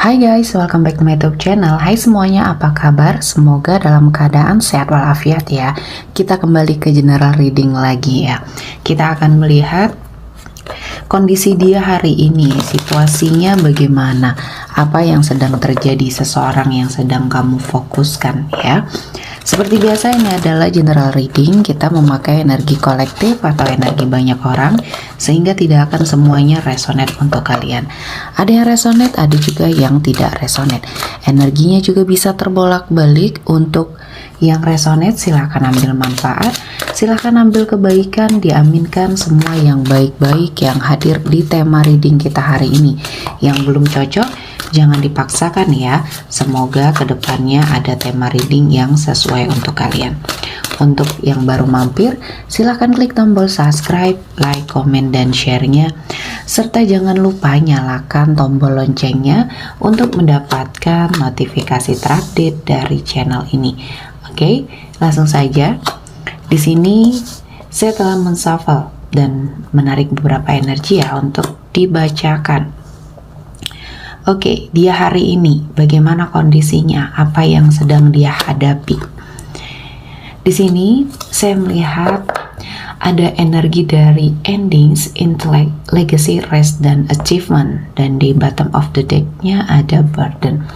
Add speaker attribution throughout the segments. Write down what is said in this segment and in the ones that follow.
Speaker 1: Hai guys, welcome back to my YouTube channel. Hai semuanya, apa kabar? Semoga dalam keadaan sehat walafiat ya. Kita kembali ke general reading lagi ya. Kita akan melihat kondisi dia hari ini, situasinya bagaimana, apa yang sedang terjadi, seseorang yang sedang kamu fokuskan ya. Seperti biasa, ini adalah general reading. Kita memakai energi kolektif atau energi banyak orang, sehingga tidak akan semuanya resonate untuk kalian. Ada yang resonate, ada juga yang tidak resonate. Energinya juga bisa terbolak-balik. Untuk yang resonate, silahkan ambil manfaat, silahkan ambil kebaikan, diaminkan semua yang baik-baik yang hadir di tema reading kita hari ini. Yang belum cocok, jangan dipaksakan ya. Semoga kedepannya ada tema reading yang sesuai untuk kalian. Untuk yang baru mampir, silahkan klik tombol subscribe, like, komen, dan share-nya. Serta jangan lupa nyalakan tombol loncengnya untuk mendapatkan notifikasi terupdate dari channel ini. Oke, langsung saja. Di sini saya telah menshuffle dan menarik beberapa energi ya untuk dibacakan. Oke, dia hari ini bagaimana kondisinya, apa yang sedang dia hadapi. Di sini saya melihat ada energi dari endings, intellect, legacy, rest, dan achievement. Dan di bottom of the deck-nya ada burden.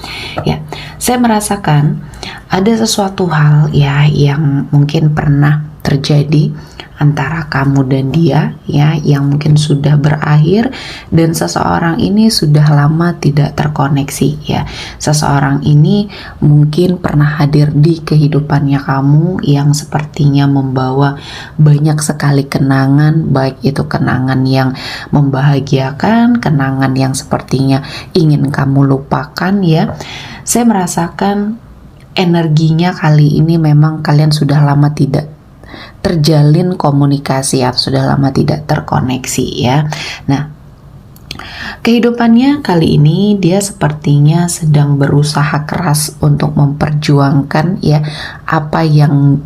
Speaker 1: Ya, saya merasakan ada sesuatu hal ya yang mungkin pernah terjadi antara kamu dan dia ya, yang mungkin sudah berakhir dan seseorang ini sudah lama tidak terkoneksi ya. Seseorang ini mungkin pernah hadir di kehidupannya kamu yang sepertinya membawa banyak sekali kenangan, baik itu kenangan yang membahagiakan, kenangan yang sepertinya ingin kamu lupakan ya. Saya merasakan energinya kali ini memang kalian sudah lama tidak terjalin komunikasi atau sudah lama tidak terkoneksi ya. Nah, kehidupannya kali ini dia sepertinya sedang berusaha keras untuk memperjuangkan ya apa yang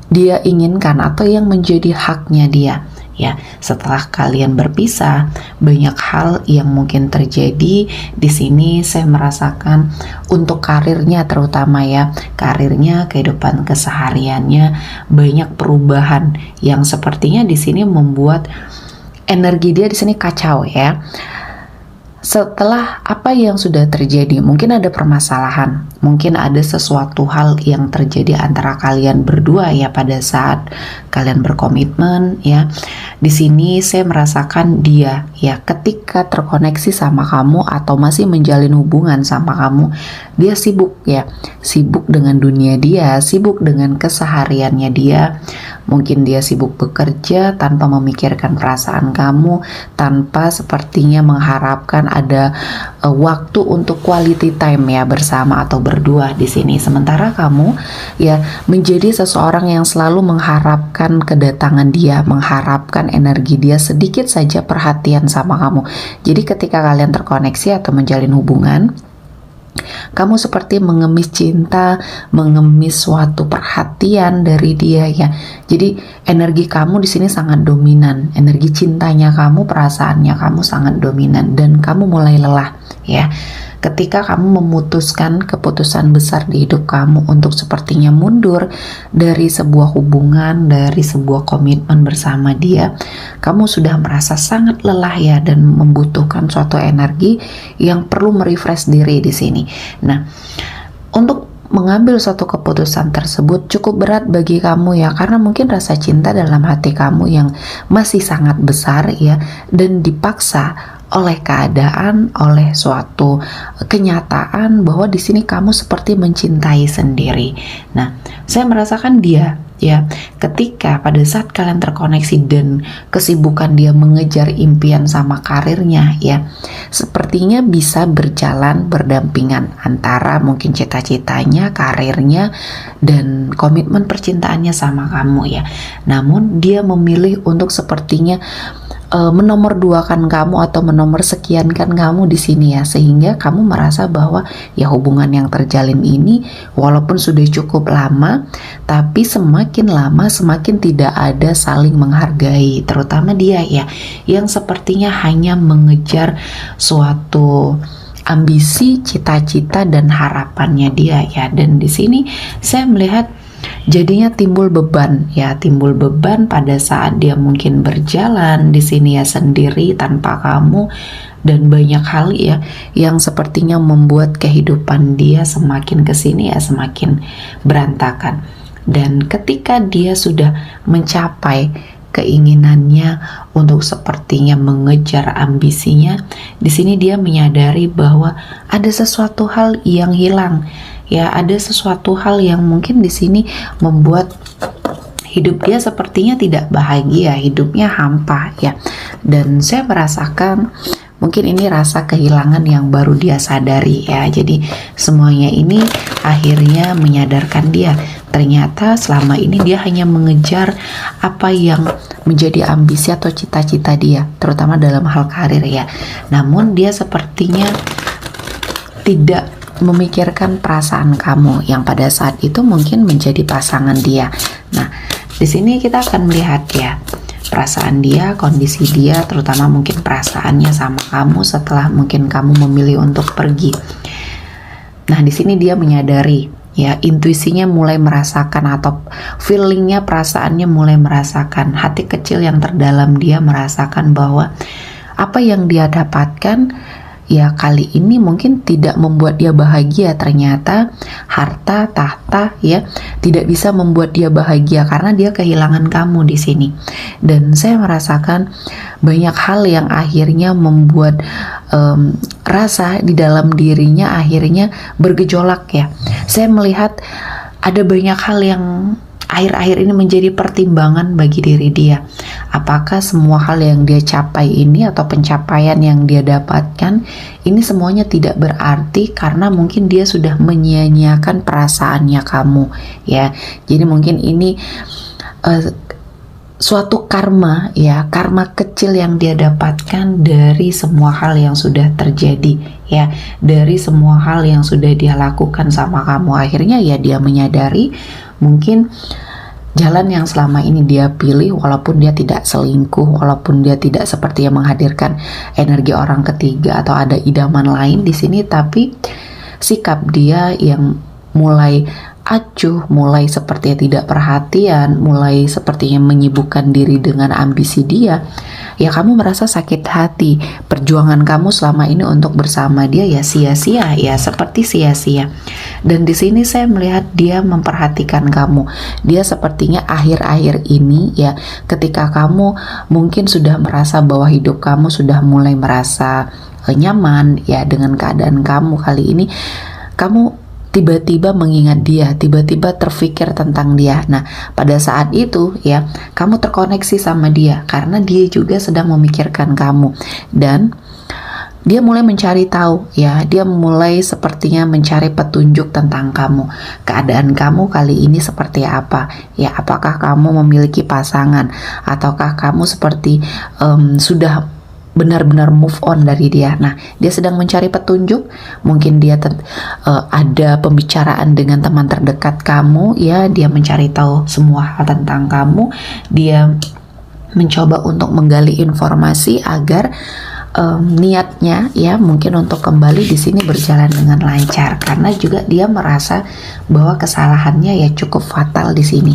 Speaker 1: dia inginkan atau yang menjadi haknya dia. Ya, setelah kalian berpisah, banyak hal yang mungkin terjadi. Di sini saya merasakan untuk karirnya terutama ya, karirnya, kehidupan kesehariannya banyak perubahan yang sepertinya di sini membuat energi dia di sini kacau ya. Setelah apa yang sudah terjadi, mungkin ada permasalahan, mungkin ada sesuatu hal yang terjadi antara kalian berdua ya pada saat kalian berkomitmen ya. Di sini saya merasakan dia ya ketika terkoneksi sama kamu atau masih menjalin hubungan sama kamu, dia sibuk ya, sibuk dengan dunia dia, sibuk dengan kesehariannya dia. Mungkin dia sibuk bekerja tanpa memikirkan perasaan kamu, tanpa sepertinya mengharapkan ada waktu untuk quality time ya bersama atau berdua di sini. Sementara kamu ya menjadi seseorang yang selalu mengharapkan kedatangan dia, mengharapkan energi dia, sedikit saja perhatian sama kamu. Jadi ketika kalian terkoneksi atau menjalin hubungan, kamu seperti mengemis cinta, mengemis suatu perhatian dari dia ya. Jadi energi kamu di sini sangat dominan, energi cintanya kamu, perasaannya kamu sangat dominan dan kamu mulai lelah ya. Ketika kamu memutuskan keputusan besar di hidup kamu untuk sepertinya mundur dari sebuah hubungan, dari sebuah komitmen bersama dia, kamu sudah merasa sangat lelah ya dan membutuhkan suatu energi yang perlu merefresh diri di sini. Nah, untuk mengambil suatu keputusan tersebut cukup berat bagi kamu ya, karena mungkin rasa cinta dalam hati kamu yang masih sangat besar ya, dan dipaksa oleh keadaan, oleh suatu kenyataan bahwa di sini kamu seperti mencintai sendiri. Nah, saya merasakan dia ya, ketika pada saat kalian terkoneksi dan kesibukan dia mengejar impian sama karirnya ya, sepertinya bisa berjalan berdampingan antara mungkin cita-citanya, karirnya, dan komitmen percintaannya sama kamu ya. Namun dia memilih untuk sepertinya menomorduakan kamu atau menomorsekiankan kamu di sini ya, sehingga kamu merasa bahwa ya hubungan yang terjalin ini walaupun sudah cukup lama, tapi semakin lama semakin tidak ada saling menghargai, terutama dia ya yang sepertinya hanya mengejar suatu ambisi, cita-cita dan harapannya dia ya. Dan di sini saya melihat jadinya timbul beban ya, timbul beban pada saat dia mungkin berjalan di sini ya sendiri tanpa kamu, dan banyak hal ya yang sepertinya membuat kehidupan dia semakin kesini ya semakin berantakan. Dan ketika dia sudah mencapai keinginannya untuk sepertinya mengejar ambisinya, di sini dia menyadari bahwa ada sesuatu hal yang hilang ya, ada sesuatu hal yang mungkin di sini membuat hidup dia sepertinya tidak bahagia, hidupnya hampa ya. Dan saya merasakan mungkin ini rasa kehilangan yang baru dia sadari ya. Jadi semuanya ini akhirnya menyadarkan dia, ternyata selama ini dia hanya mengejar apa yang menjadi ambisi atau cita-cita dia, terutama dalam hal karir ya. Namun dia sepertinya tidak memikirkan perasaan kamu yang pada saat itu mungkin menjadi pasangan dia. Nah, di sini kita akan melihat ya perasaan dia, kondisi dia, terutama mungkin perasaannya sama kamu setelah mungkin kamu memilih untuk pergi. Nah, di sini dia menyadari ya, intuisinya mulai merasakan atau feelingnya, perasaannya mulai merasakan, hati kecil yang terdalam dia merasakan bahwa apa yang dia dapatkan ya kali ini mungkin tidak membuat dia bahagia. Ternyata harta, tahta ya tidak bisa membuat dia bahagia karena dia kehilangan kamu di sini. Dan saya merasakan banyak hal yang akhirnya membuat rasa di dalam dirinya akhirnya bergejolak ya. Saya melihat ada banyak hal yang akhir-akhir ini menjadi pertimbangan bagi diri dia. Apakah semua hal yang dia capai ini atau pencapaian yang dia dapatkan ini semuanya tidak berarti karena mungkin dia sudah menyia-nyiakan perasaannya kamu ya. Jadi mungkin ini suatu karma ya, karma kecil yang dia dapatkan dari semua hal yang sudah terjadi ya, dari semua hal yang sudah dia lakukan sama kamu. Akhirnya ya dia menyadari mungkin jalan yang selama ini dia pilih, walaupun dia tidak selingkuh, walaupun dia tidak seperti yang menghadirkan energi orang ketiga atau ada idaman lain di sini, tapi sikap dia yang mulai acuh, mulai sepertinya tidak perhatian, mulai sepertinya menyibukkan diri dengan ambisi dia, ya kamu merasa sakit hati. Perjuangan kamu selama ini untuk bersama dia ya sia-sia, ya seperti sia-sia. Dan di sini saya melihat dia memperhatikan kamu. Dia sepertinya akhir-akhir ini ya, ketika kamu mungkin sudah merasa bahwa hidup kamu sudah mulai merasa nyaman ya dengan keadaan kamu kali ini, kamu tiba-tiba mengingat dia, tiba-tiba terfikir tentang dia. Nah, pada saat itu ya, kamu terkoneksi sama dia karena dia juga sedang memikirkan kamu. Dan dia mulai mencari tahu ya, dia mulai sepertinya mencari petunjuk tentang kamu. Keadaan kamu kali ini seperti apa? Ya, apakah kamu memiliki pasangan ataukah kamu seperti sudah benar-benar move on dari dia. Nah, dia sedang mencari petunjuk. Mungkin dia ada pembicaraan dengan teman terdekat kamu ya, dia mencari tahu semua hal tentang kamu. Dia mencoba untuk menggali informasi agar niatnya ya mungkin untuk kembali di sini berjalan dengan lancar, karena juga dia merasa bahwa kesalahannya ya cukup fatal di sini.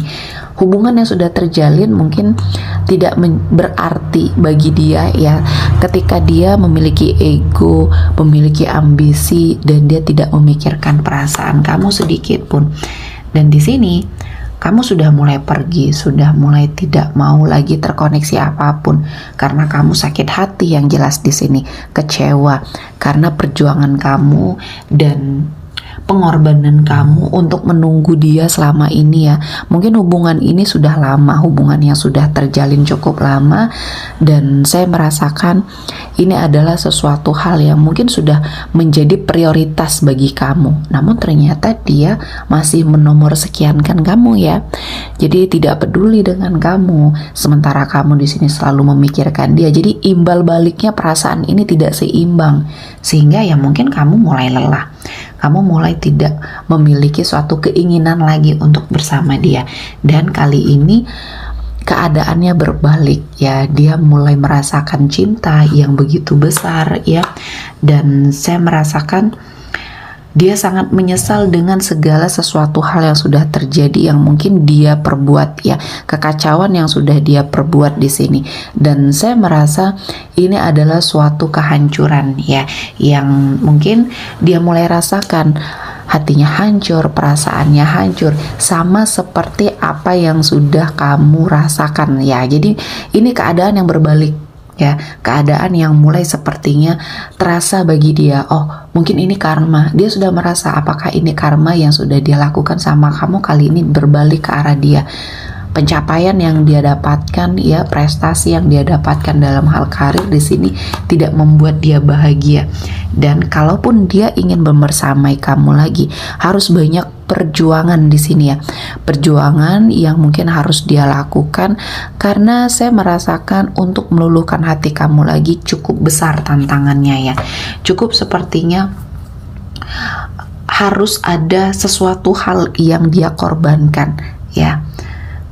Speaker 1: Hubungan yang sudah terjalin mungkin tidak berarti bagi dia ya, ketika dia memiliki ego, memiliki ambisi, dan dia tidak memikirkan perasaan kamu sedikit pun. Dan di sini kamu sudah mulai pergi, sudah mulai tidak mau lagi terkoneksi apapun karena kamu sakit hati yang jelas di sini, kecewa karena perjuangan kamu dan pengorbanan kamu untuk menunggu dia selama ini ya. Mungkin hubungan ini sudah lama, hubungan yang sudah terjalin cukup lama, dan saya merasakan ini adalah sesuatu hal yang mungkin sudah menjadi prioritas bagi kamu. Namun ternyata dia masih menomor sekiankan kamu ya. Jadi tidak peduli dengan kamu, sementara kamu di sini selalu memikirkan dia. Jadi imbal baliknya perasaan ini tidak seimbang, sehingga ya mungkin kamu mulai lelah. Kamu mulai tidak memiliki suatu keinginan lagi untuk bersama dia. Dan kali ini keadaannya berbalik ya. Dia mulai merasakan cinta yang begitu besar ya, dan saya merasakan dia sangat menyesal dengan segala sesuatu hal yang sudah terjadi, yang mungkin dia perbuat ya, kekacauan yang sudah dia perbuat di sini. Dan saya merasa ini adalah suatu kehancuran ya, yang mungkin dia mulai rasakan. Hatinya hancur, perasaannya hancur, sama seperti apa yang sudah kamu rasakan ya. Jadi ini keadaan yang berbalik ya, keadaan yang mulai sepertinya terasa bagi dia, oh mungkin ini karma. Dia sudah merasa apakah ini karma yang sudah dia lakukan sama kamu, kali ini berbalik ke arah dia. Pencapaian yang dia dapatkan ya, prestasi yang dia dapatkan dalam hal karir di sini tidak membuat dia bahagia. Dan kalaupun dia ingin membersamai kamu lagi, harus banyak perjuangan di sini ya. Perjuangan yang mungkin harus dia lakukan, karena saya merasakan untuk meluluhkan hati kamu lagi cukup besar tantangannya ya. Cukup sepertinya harus ada sesuatu hal yang dia korbankan ya.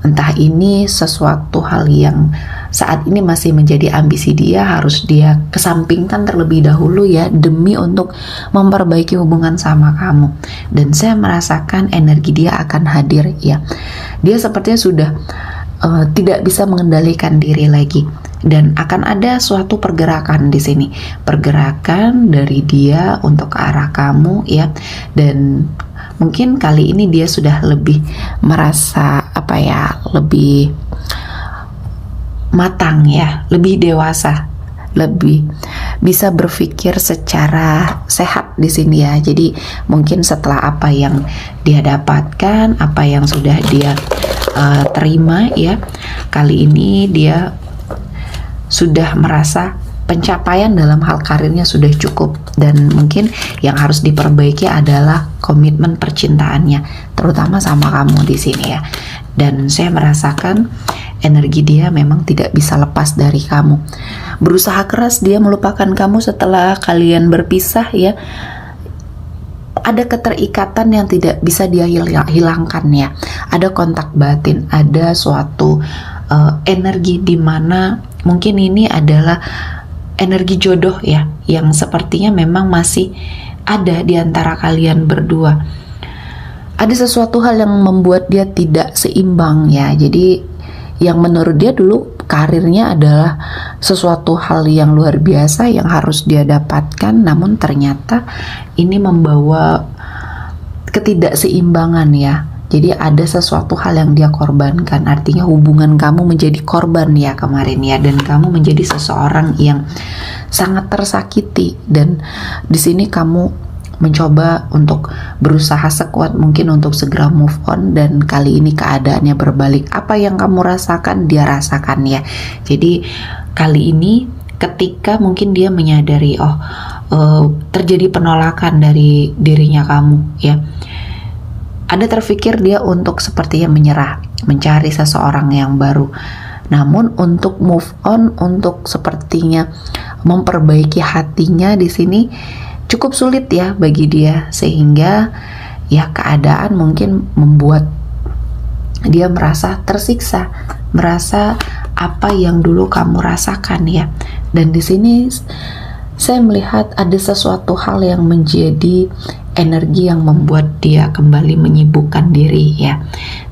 Speaker 1: Entah ini sesuatu hal yang saat ini masih menjadi ambisi dia, harus dia kesampingkan terlebih dahulu ya, demi untuk memperbaiki hubungan sama kamu. Dan saya merasakan energi dia akan hadir ya. Dia sepertinya sudah tidak bisa mengendalikan diri lagi, dan akan ada suatu pergerakan di sini, pergerakan dari dia untuk ke arah kamu ya. Dan mungkin kali ini dia sudah lebih merasa lebih matang ya, lebih dewasa, lebih bisa berpikir secara sehat di sini ya. Jadi mungkin setelah apa yang dia dapatkan, apa yang sudah dia terima ya, kali ini dia sudah merasa pencapaian dalam hal karirnya sudah cukup, dan mungkin yang harus diperbaiki adalah komitmen percintaannya, terutama sama kamu di sini ya. Dan saya merasakan energi dia memang tidak bisa lepas dari kamu. Berusaha keras dia melupakan kamu setelah kalian berpisah ya. Ada keterikatan yang tidak bisa dia hilangkan ya. Ada kontak batin, ada suatu energi di mana mungkin ini adalah energi jodoh ya, yang sepertinya memang masih ada di antara kalian berdua. Ada sesuatu hal yang membuat dia tidak seimbang ya. Jadi yang menurut dia dulu karirnya adalah sesuatu hal yang luar biasa yang harus dia dapatkan, namun ternyata ini membawa ketidakseimbangan ya. Jadi ada sesuatu hal yang dia korbankan, artinya hubungan kamu menjadi korban ya kemarin ya, dan kamu menjadi seseorang yang sangat tersakiti. Dan di sini kamu mencoba untuk berusaha sekuat mungkin untuk segera move on, dan kali ini keadaannya berbalik. Apa yang kamu rasakan dia rasakan ya. Jadi kali ini ketika mungkin dia menyadari terjadi penolakan dari dirinya kamu ya, ada terfikir dia untuk sepertinya menyerah, mencari seseorang yang baru. Namun untuk move on, untuk sepertinya memperbaiki hatinya di sini cukup sulit ya bagi dia, sehingga ya keadaan mungkin membuat dia merasa tersiksa, merasa apa yang dulu kamu rasakan ya. Dan di sini saya melihat ada sesuatu hal yang menjadi energi yang membuat dia kembali menyibukkan diri ya,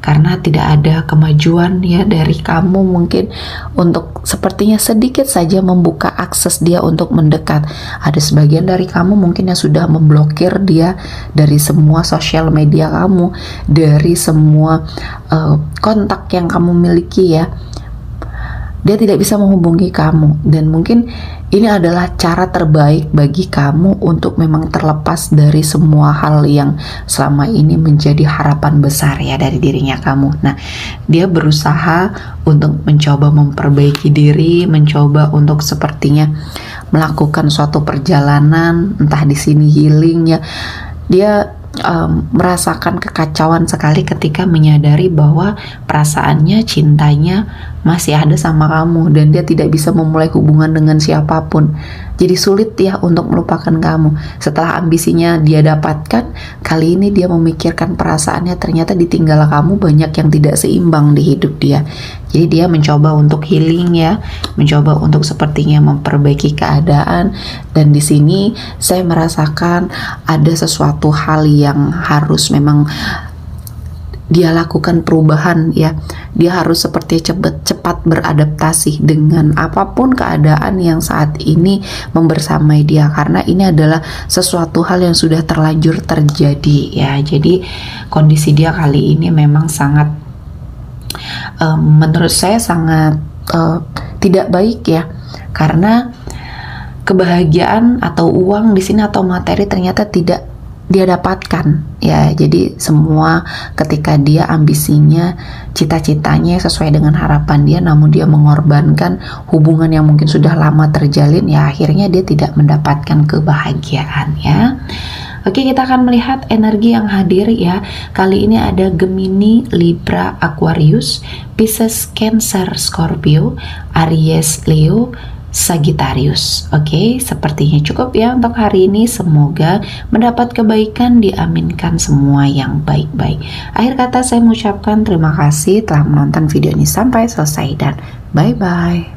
Speaker 1: karena tidak ada kemajuan ya dari kamu mungkin untuk sepertinya sedikit saja membuka akses dia untuk mendekat. Ada sebagian dari kamu mungkin yang sudah memblokir dia dari semua sosial media kamu, dari semua kontak yang kamu miliki ya. Dia tidak bisa menghubungi kamu, dan mungkin ini adalah cara terbaik bagi kamu untuk memang terlepas dari semua hal yang selama ini menjadi harapan besar ya dari dirinya kamu. Nah, dia berusaha untuk mencoba memperbaiki diri, mencoba untuk sepertinya melakukan suatu perjalanan, entah di sini healing ya. Dia merasakan kekacauan sekali ketika menyadari bahwa perasaannya, cintanya masih ada sama kamu, dan dia tidak bisa memulai hubungan dengan siapapun. Jadi sulit ya untuk melupakan kamu. Setelah ambisinya dia dapatkan, kali ini dia memikirkan perasaannya ternyata ditinggal kamu, banyak yang tidak seimbang di hidup dia. Jadi dia mencoba untuk healing ya, mencoba untuk sepertinya memperbaiki keadaan. Dan di sini saya merasakan ada sesuatu hal yang harus memang dia lakukan perubahan ya. Dia harus seperti cepat beradaptasi dengan apapun keadaan yang saat ini membersamai dia, karena ini adalah sesuatu hal yang sudah terlanjur terjadi ya. Jadi kondisi dia kali ini memang sangat menurut saya sangat tidak baik ya, karena kebahagiaan atau uang di sini atau materi ternyata tidak dia dapatkan ya. Jadi semua ketika dia ambisinya, cita-citanya sesuai dengan harapan dia, namun dia mengorbankan hubungan yang mungkin sudah lama terjalin ya, akhirnya dia tidak mendapatkan kebahagiaan ya. Oke, kita akan melihat energi yang hadir ya. Kali ini ada Gemini, Libra, Aquarius, Pisces, Cancer, Scorpio, Aries, Leo, Sagittarius. Oke, sepertinya cukup ya untuk hari ini. Semoga mendapat kebaikan, diaminkan semua yang baik-baik. Akhir kata saya mengucapkan terima kasih telah menonton video ini sampai selesai dan bye-bye.